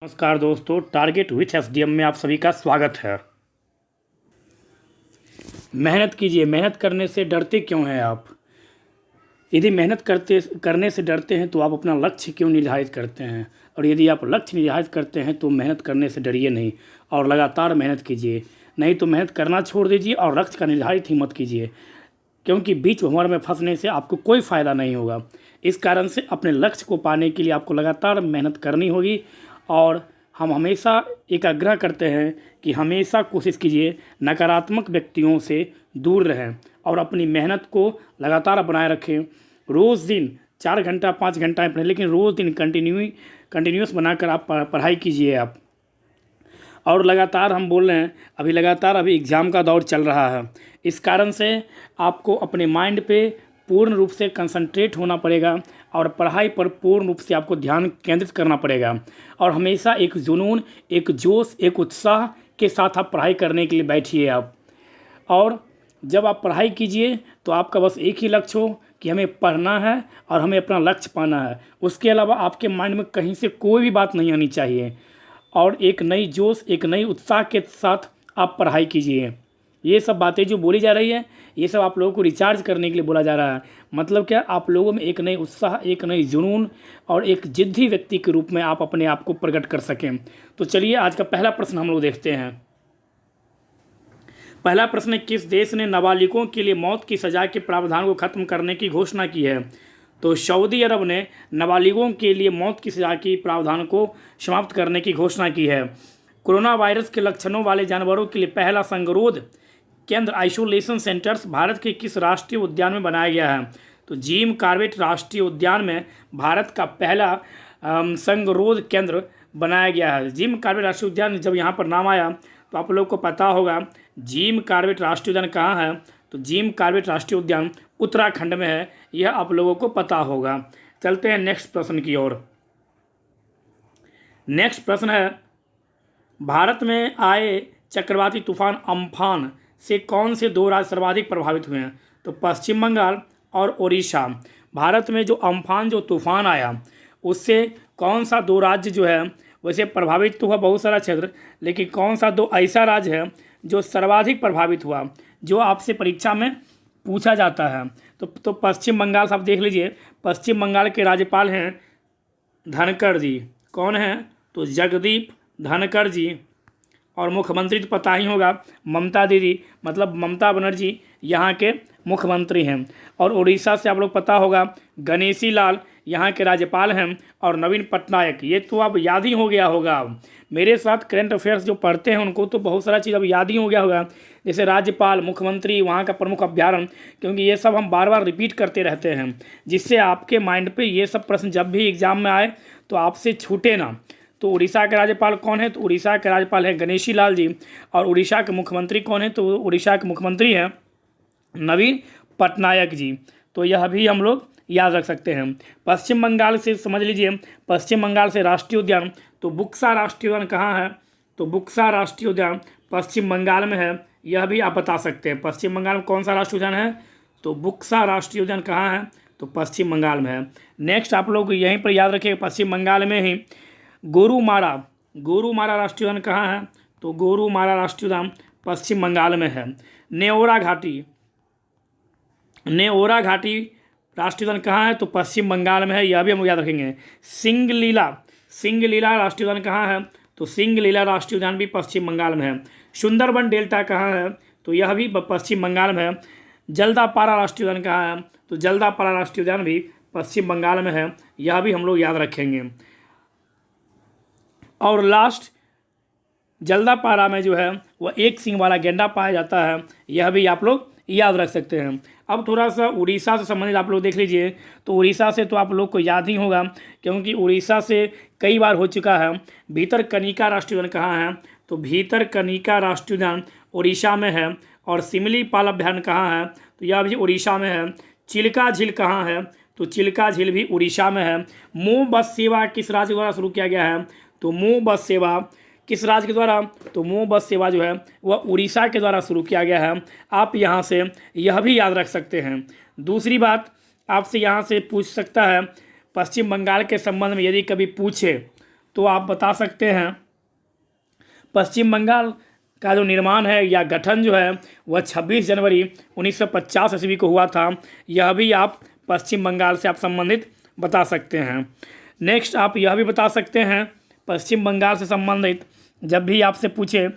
नमस्कार दोस्तों, target with SDM में आप सभी का स्वागत है। मेहनत कीजिए। मेहनत करने से डरते क्यों हैं आप? यदि मेहनत करने से डरते हैं तो आप अपना लक्ष्य क्यों निर्धारित करते हैं? और यदि आप लक्ष्य निर्धारित करते हैं तो मेहनत करने से डरिए नहीं और लगातार मेहनत कीजिए। नहीं तो मेहनत करना छोड़ दीजिए और लक्ष्य का निर्धारित ही मत कीजिए, क्योंकि बीच भंवर में फंसने से आपको कोई फ़ायदा नहीं होगा। इस कारण से अपने लक्ष्य को पाने के लिए आपको लगातार मेहनत करनी होगी। और हम हमेशा एकाग्रह करते हैं कि हमेशा कोशिश कीजिए नकारात्मक व्यक्तियों से दूर रहें और अपनी मेहनत को लगातार बनाए रखें। रोज़ दिन 4 घंटा 5 घंटा पढ़ें, लेकिन रोज़ दिन कंटिन्यूस बनाकर आप पढ़ाई कीजिए आप। और लगातार हम बोल रहे हैं, अभी एग्ज़ाम का दौर चल रहा है। इस कारण से आपको अपने माइंड पे पूर्ण रूप से कंसंट्रेट होना पड़ेगा और पढ़ाई पर पूर्ण रूप से आपको ध्यान केंद्रित करना पड़ेगा। और हमेशा एक जुनून, एक जोश, एक उत्साह के साथ आप पढ़ाई करने के लिए बैठिए आप। और जब आप पढ़ाई कीजिए तो आपका बस एक ही लक्ष्य हो कि हमें पढ़ना है और हमें अपना लक्ष्य पाना है। उसके अलावा आपके माइंड में कहीं से कोई भी बात नहीं आनी चाहिए। और एक नई जोश, एक नई उत्साह के साथ आप पढ़ाई कीजिए। ये सब बातें जो बोली जा रही है, ये सब आप लोगों को रिचार्ज करने के लिए बोला जा रहा है। मतलब क्या, आप लोगों में एक नई उत्साह, एक नई जुनून और एक जिद्दी व्यक्ति के रूप में आप अपने आप को प्रकट कर सकें। तो चलिए आज का पहला प्रश्न हम लोग देखते हैं। पहला प्रश्न है, किस देश ने नाबालिगों के लिए मौत की सज़ा के प्रावधान को खत्म करने की घोषणा की है? तो सऊदी अरब ने नाबालिगों के लिए मौत की सज़ा की प्रावधान को समाप्त करने की घोषणा की है। कोरोना वायरस के लक्षणों वाले जानवरों के लिए पहला संगरोध केंद्र आइसोलेशन सेंटर्स भारत के किस राष्ट्रीय उद्यान में बनाया गया है? तो जिम कॉर्बेट राष्ट्रीय उद्यान में भारत का पहला संगरोध केंद्र बनाया गया है। जिम कॉर्बेट राष्ट्रीय उद्यान, जब यहाँ पर नाम आया तो आप लोग को पता होगा जिम कॉर्बेट राष्ट्रीय उद्यान कहाँ है। तो जिम कॉर्बेट राष्ट्रीय उद्यान उत्तराखंड में है, यह आप लोगों को पता होगा। चलते हैं नेक्स्ट प्रश्न की ओर। नेक्स्ट प्रश्न है, भारत में आए चक्रवाती तूफान अम्फान से कौन से दो राज्य सर्वाधिक प्रभावित हुए हैं? तो पश्चिम बंगाल और ओडिशा। भारत में जो अम्फान जो तूफान आया उससे कौन सा दो राज्य जो है, वैसे प्रभावित तो हुआ बहुत सारा क्षेत्र, लेकिन कौन सा दो ऐसा राज्य है जो सर्वाधिक प्रभावित हुआ, जो आपसे परीक्षा में पूछा जाता है? तो पश्चिम बंगाल से आप देख लीजिए। पश्चिम बंगाल के राज्यपाल हैं धनखड़ जी। कौन हैं? तो जगदीप धनखड़ जी। और मुख्यमंत्री तो पता ही होगा, ममता दीदी, मतलब ममता बनर्जी यहाँ के मुख्यमंत्री हैं। और उड़ीसा से आप लोग पता होगा गणेशी लाल यहाँ के राज्यपाल हैं। और नवीन पटनायक, ये तो अब याद ही हो गया होगा। अब मेरे साथ करंट अफेयर्स जो पढ़ते हैं उनको तो बहुत सारा चीज़ अब याद ही हो गया होगा, जैसे राज्यपाल, मुख्यमंत्री, वहाँ का प्रमुख अभ्यारण्य, क्योंकि ये सब हम बार बार रिपीट करते रहते हैं, जिससे आपके माइंड पे ये सब प्रश्न जब भी एग्जाम में आए तो आपसे छूटे ना। तो उड़ीसा के राज्यपाल कौन है? तो उड़ीसा के राज्यपाल है गणेशी लाल जी। और उड़ीसा के मुख्यमंत्री कौन है? तो उड़ीसा के मुख्यमंत्री हैं नवीन पटनायक जी। तो यह भी हम लोग याद रख सकते हैं। पश्चिम बंगाल से समझ लीजिए, पश्चिम बंगाल से राष्ट्रीय उद्यान, तो बुक्सा राष्ट्रीय उद्यान कहाँ है? तो बुक्सा राष्ट्रीय उद्यान पश्चिम बंगाल में है, यह भी आप बता सकते हैं। पश्चिम बंगाल में कौन सा राष्ट्रीय उद्यान है? तो बुक्सा राष्ट्रीय उद्यान कहाँ है? तो पश्चिम बंगाल में है। नेक्स्ट आप लोग यहीं पर याद रखिए, पश्चिम बंगाल में ही गोरुमारा राष्ट्रीय उद्यान कहाँ है? तो गोरुमारा राष्ट्रीय उद्यान पश्चिम बंगाल में है। नेओरा घाटी राष्ट्रीय उद्यान कहाँ है? तो पश्चिम बंगाल में है, यह भी हम याद रखेंगे। सिंगलीला राष्ट्रीय उद्यान कहाँ है? तो सिंगलीला राष्ट्रीय उद्यान भी पश्चिम बंगाल में है। सुंदरबन डेल्टा कहाँ है? तो यह भी पश्चिम बंगाल में है। जल्दापारा राष्ट्रीय उद्यान कहाँ है? तो जल्दापारा राष्ट्रीय उद्यान भी पश्चिम बंगाल में है, यह भी हम लोग याद रखेंगे। और लास्ट, जल्दापारा में जो है वह एक सींग वाला गैंडा पाया जाता है, यह भी आप लोग याद रख सकते हैं। अब थोड़ा सा उड़ीसा से संबंधित आप लोग देख लीजिए। तो उड़ीसा से तो आप लोग को याद ही होगा, क्योंकि उड़ीसा से कई बार हो चुका है। भीतरकनिका राष्ट्रीय उद्यान कहाँ है? तो भीतरकनिका राष्ट्रीय उद्यान उड़ीसा में है। और सिमलीपाल अभयारण्य कहाँ है? तो यह भी उड़ीसा में है। चिल्का झील कहाँ है? तो चिल्का झील भी उड़ीसा में है। मो बस सेवा किस राज्य द्वारा शुरू किया गया है? तो मो बस सेवा किस राज्य के द्वारा? तो मो बस सेवा जो है वह उड़ीसा के द्वारा शुरू किया गया है। आप यहाँ से यह भी याद रख सकते हैं। दूसरी बात आपसे यहाँ से पूछ सकता है, पश्चिम बंगाल के संबंध में यदि कभी पूछे तो आप बता सकते हैं पश्चिम बंगाल का जो निर्माण है या गठन जो है वह 26 जनवरी 1950 ईस्वी को हुआ था। यह भी आप पश्चिम बंगाल से आप संबंधित बता सकते हैं। नेक्स्ट आप यह भी बता सकते हैं पश्चिम बंगाल से संबंधित जब भी आपसे पूछे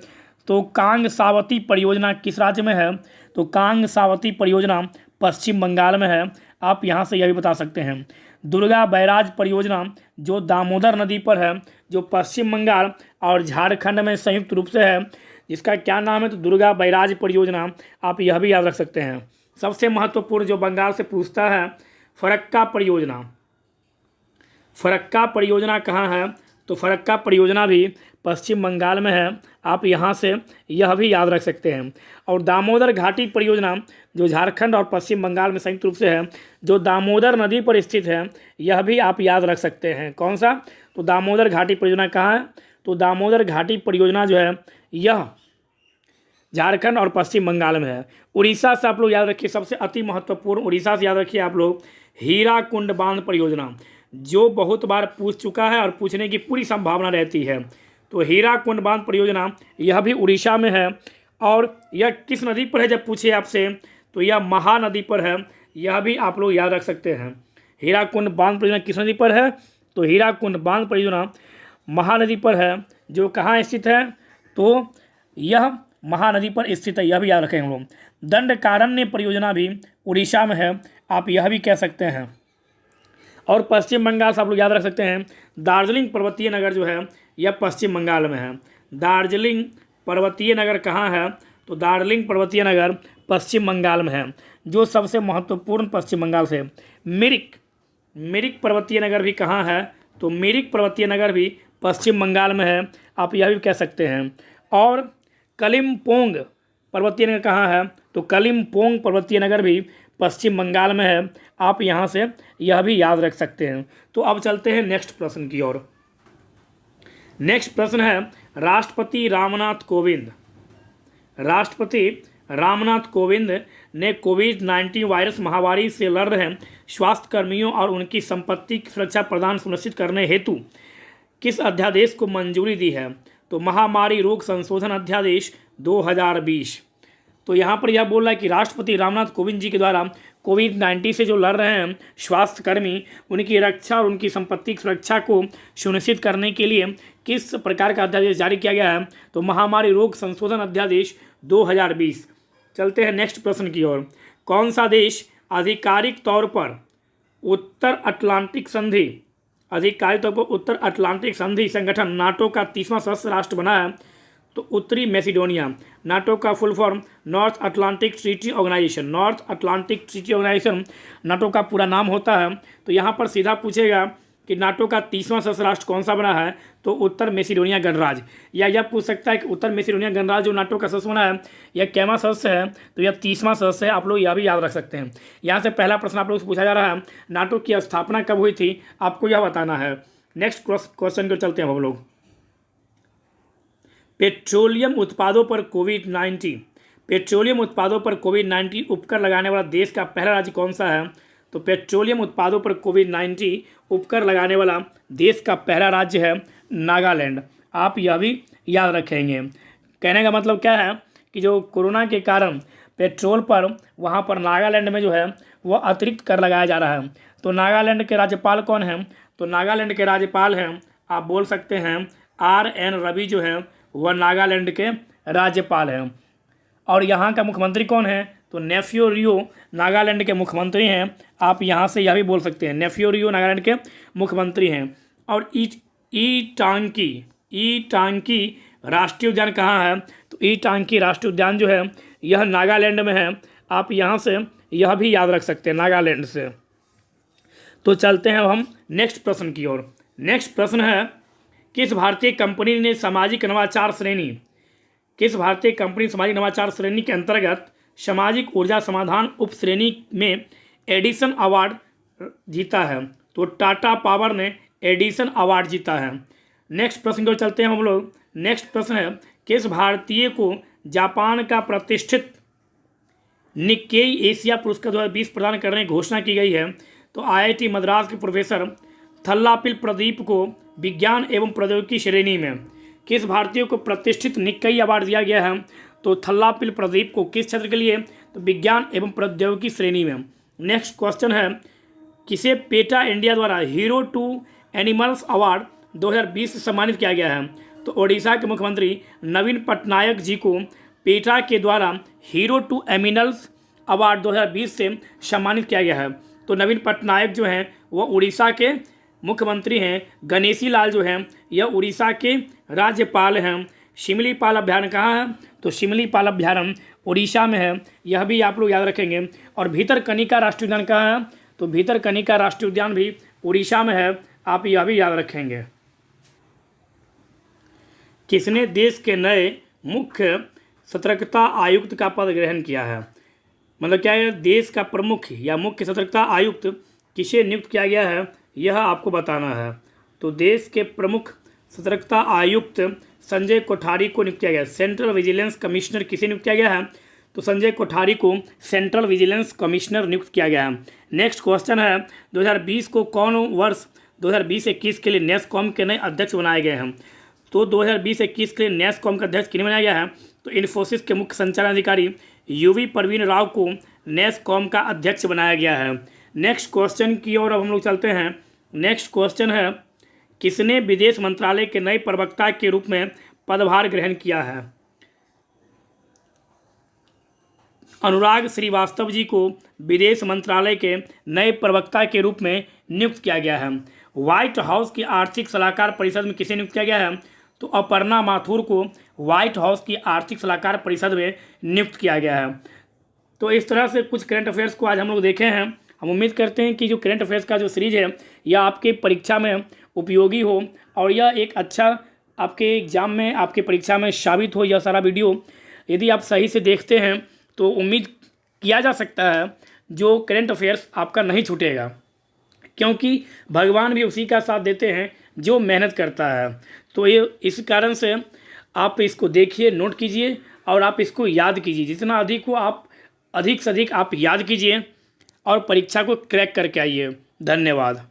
तो कांग सावती परियोजना किस राज्य में है, तो कांग सावती परियोजना पश्चिम बंगाल में है। आप यहाँ से यह भी बता सकते हैं दुर्गा बैराज परियोजना जो दामोदर नदी पर है, जो पश्चिम बंगाल और झारखंड में संयुक्त रूप से है, जिसका क्या नाम है, तो दुर्गा बैराज परियोजना। आप यह भी याद रख सकते हैं। सबसे महत्वपूर्ण जो बंगाल से पूछता है फरक्का परियोजना। फरक्का परियोजना कहाँ है, तो फरक्का परियोजना भी पश्चिम बंगाल में है। आप यहाँ से यह भी याद रख सकते हैं। और दामोदर घाटी परियोजना जो झारखंड और पश्चिम बंगाल में संयुक्त रूप से है, जो दामोदर नदी पर स्थित है, यह भी आप याद रख सकते हैं। कौन सा, तो दामोदर घाटी परियोजना कहाँ है, तो दामोदर घाटी परियोजना जो है यह झारखंड और पश्चिम बंगाल में है। उड़ीसा से आप लोग याद रखिए, सबसे अति महत्वपूर्ण उड़ीसा से याद रखिए आप लोग हीराकुंड बांध परियोजना, जो बहुत बार पूछ चुका है और पूछने की पूरी संभावना रहती है। तो हीराकुंड बांध परियोजना यह भी उड़ीसा में है। और यह किस नदी पर है जब पूछे आपसे, तो यह महानदी पर है। यह भी आप लोग याद रख सकते हैं। हीराकुंड बांध परियोजना किस नदी पर है, तो हीराकुंड बांध परियोजना महानदी पर है। जो कहाँ स्थित है, तो यह महानदी पर स्थित है। यह भी याद रखें हम लोग। दंडकारण्य परियोजना भी उड़ीसा में है। आप यह भी कह सकते हैं। और पश्चिम बंगाल से आप लोग याद रख सकते हैं दार्जिलिंग पर्वतीय नगर जो है यह पश्चिम बंगाल में है। दार्जिलिंग पर्वतीय नगर कहाँ है, तो दार्जिलिंग पर्वतीय नगर पश्चिम बंगाल में है। जो सबसे महत्वपूर्ण पश्चिम बंगाल से मिरिक पर्वतीय नगर भी कहाँ है, तो मिरिक पर्वतीय नगर भी पश्चिम बंगाल में है। आप यह भी कह सकते हैं। और कलिम्पोंग पर्वतीय नगर कहाँ है, तो कलिम्पोंग पर्वतीय नगर भी पश्चिम बंगाल में है। आप यहाँ से यह भी याद रख सकते हैं। तो अब चलते हैं नेक्स्ट प्रश्न की ओर। नेक्स्ट प्रश्न है राष्ट्रपति रामनाथ कोविंद ने कोविड-19 वायरस महामारी से लड़ रहे स्वास्थ्य कर्मियों और उनकी संपत्ति की सुरक्षा प्रदान सुनिश्चित करने हेतु किस अध्यादेश को मंजूरी दी है, तो महामारी रोग संशोधन अध्यादेश 2020। तो यहाँ पर यह बोल रहा है कि राष्ट्रपति रामनाथ कोविंद जी के द्वारा कोविड-19 से जो लड़ रहे हैं स्वास्थ्यकर्मी, उनकी रक्षा और उनकी संपत्ति की सुरक्षा को सुनिश्चित करने के लिए किस प्रकार का अध्यादेश जारी किया गया है, तो महामारी रोग संशोधन अध्यादेश 2020। चलते हैं नेक्स्ट प्रश्न की ओर। कौन सा देश आधिकारिक तौर पर उत्तर अटलांटिक संधि संगठन नाटो का 30वां सदस्य राष्ट्र बना है, तो उत्तरी मैसिडोनिया। नाटो का full form North Atlantic Treaty Organization NATO का पूरा नाम होता है। तो यहाँ पर सीधा पूछेगा कि नाटो का 30वां सदस्य राष्ट्र कौन सा बना है, तो उत्तर मैसिडोनिया गणराज्य। या यह पूछ सकता है कि उत्तर मैसिडोनिया गणराज्य जो नाटो का सदस्य बना है यह कैवा सदस्य है, तो यह 30वां सदस्य है। आप लोग यह भी याद रख सकते हैं। यहाँ से पहला प्रश्न आप लोग से पूछा जा रहा है नाटो की स्थापना कब हुई थी, आपको यह बताना है। नेक्स्ट क्वेश्चन को चलते हैं हम लोग। पेट्रोलियम उत्पादों पर कोविड-19 उपकर लगाने वाला देश का पहला राज्य कौन सा है, तो पेट्रोलियम उत्पादों पर कोविड-19 उपकर लगाने वाला देश का पहला राज्य है नागालैंड। आप यह भी याद रखेंगे। कहने का मतलब क्या है कि जो कोरोना के कारण पेट्रोल पर वहाँ पर नागालैंड में जो है वह अतिरिक्त कर लगाया जा रहा है। तो नागालैंड के राज्यपाल कौन हैं, तो नागालैंड के राज्यपाल हैं, आप बोल सकते हैं RN रवि जो है वह नागालैंड के राज्यपाल हैं। और यहाँ का मुख्यमंत्री कौन है, तो नेफ्यू रियो नागालैंड के मुख्यमंत्री हैं। आप यहाँ से यह भी बोल सकते हैं नेफ्यू रियो नागालैंड के मुख्यमंत्री हैं। और ईटांकी राष्ट्रीय उद्यान कहाँ है, तो ईटांकी राष्ट्रीय उद्यान जो है यह नागालैंड में है। आप यहाँ से यह भी याद रख सकते हैं नागालैंड से। तो चलते हैं अब हम नेक्स्ट प्रश्न की ओर। नेक्स्ट प्रश्न है किस भारतीय कंपनी ने सामाजिक नवाचार श्रेणी के अंतर्गत सामाजिक ऊर्जा समाधान उप श्रेणी में एडिसन अवार्ड जीता है, तो टाटा पावर ने एडिसन अवार्ड जीता है। नेक्स्ट प्रश्न को चलते हैं हम लोग। नेक्स्ट प्रश्न है किस भारतीय को जापान का प्रतिष्ठित निक्केई एशिया पुरस्कार 2020 प्रदान करने की घोषणा की गई है, तो IIT मद्रास के प्रोफेसर थल्लापिल प्रदीप को विज्ञान एवं प्रौद्योगिकी श्रेणी में किस भारतीय को प्रतिष्ठित निक्कई अवार्ड दिया गया है? तो थल्लापिल प्रदीप को किस क्षेत्र के लिए? तो विज्ञान एवं प्रौद्योगिकी श्रेणी में। नेक्स्ट क्वेश्चन है, किसे पेटा इंडिया द्वारा हीरो टू एनिमल्स अवार्ड 2020 से सम्मानित किया गया है? तो ओडिशा के मुख्यमंत्री नवीन पटनायक जी को पेटा के द्वारा हीरो टू एनिमल्स अवार्ड 2020 से सम्मानित किया गया है। तो नवीन पटनायक जो हैं वो उड़ीसा के मुख्यमंत्री हैं। गणेशी लाल जो हैं यह उड़ीसा के राज्यपाल हैं। शिमलीपाल अभ्यारण्य कहाँ है? तो शिमलीपाल अभ्यारण्य उड़ीसा में है, यह भी आप लोग याद रखेंगे। और भीतरकनिका राष्ट्रीय उद्यान कहाँ है? तो भीतरकनिका राष्ट्रीय उद्यान भी उड़ीसा में है, आप यह भी याद रखेंगे। किसने देश के नए मुख्य सतर्कता आयुक्त का पद ग्रहण किया है? मतलब क्या है, देश का प्रमुख या मुख्य सतर्कता आयुक्त किसे नियुक्त किया गया है, यह आपको बताना है। तो देश के प्रमुख सतर्कता आयुक्त संजय कोठारी को नियुक्त किया गया। सेंट्रल विजिलेंस कमिश्नर किसे नियुक्त किया गया है? तो संजय कोठारी को सेंट्रल विजिलेंस कमिश्नर नियुक्त किया गया है। नेक्स्ट क्वेश्चन है, 2020 को कौन वर्ष 2020-21 के लिए नेस्कॉम के नए अध्यक्ष बनाए गए हैं? तो 2020-21 के लिए नेस्कॉम का अध्यक्ष किन्हें बनाया गया है? तो इन्फोसिस के मुख्य संचालन अधिकारी यूवी परवीन राव को नेस्कॉम का अध्यक्ष बनाया गया है। नेक्स्ट क्वेश्चन की ओर अब हम लोग चलते हैं। नेक्स्ट क्वेश्चन है, किसने विदेश मंत्रालय के नए प्रवक्ता के रूप में पदभार ग्रहण किया है? अनुराग श्रीवास्तव जी को विदेश मंत्रालय के नए प्रवक्ता के रूप में नियुक्त किया गया है। व्हाइट हाउस की आर्थिक सलाहकार परिषद में किसे नियुक्त किया गया है? तो अपर्णा माथुर को व्हाइट हाउस की आर्थिक सलाहकार परिषद में नियुक्त किया गया है। तो इस तरह से कुछ करंट अफेयर्स को आज हम लोग देखे हैं। हम उम्मीद करते हैं कि जो करंट अफेयर्स का जो सीरीज है यह आपके परीक्षा में उपयोगी हो और यह एक अच्छा आपके एग्ज़ाम में, आपके परीक्षा में साबित हो। यह सारा वीडियो यदि आप सही से देखते हैं तो उम्मीद किया जा सकता है जो करंट अफेयर्स आपका नहीं छूटेगा, क्योंकि भगवान भी उसी का साथ देते हैं जो मेहनत करता है। तो ये इस कारण से आप इसको देखिए, नोट कीजिए और आप इसको याद कीजिए। जितना अधिक हो आप अधिक से अधिक आप याद कीजिए और परीक्षा को क्रैक करके आइए। धन्यवाद।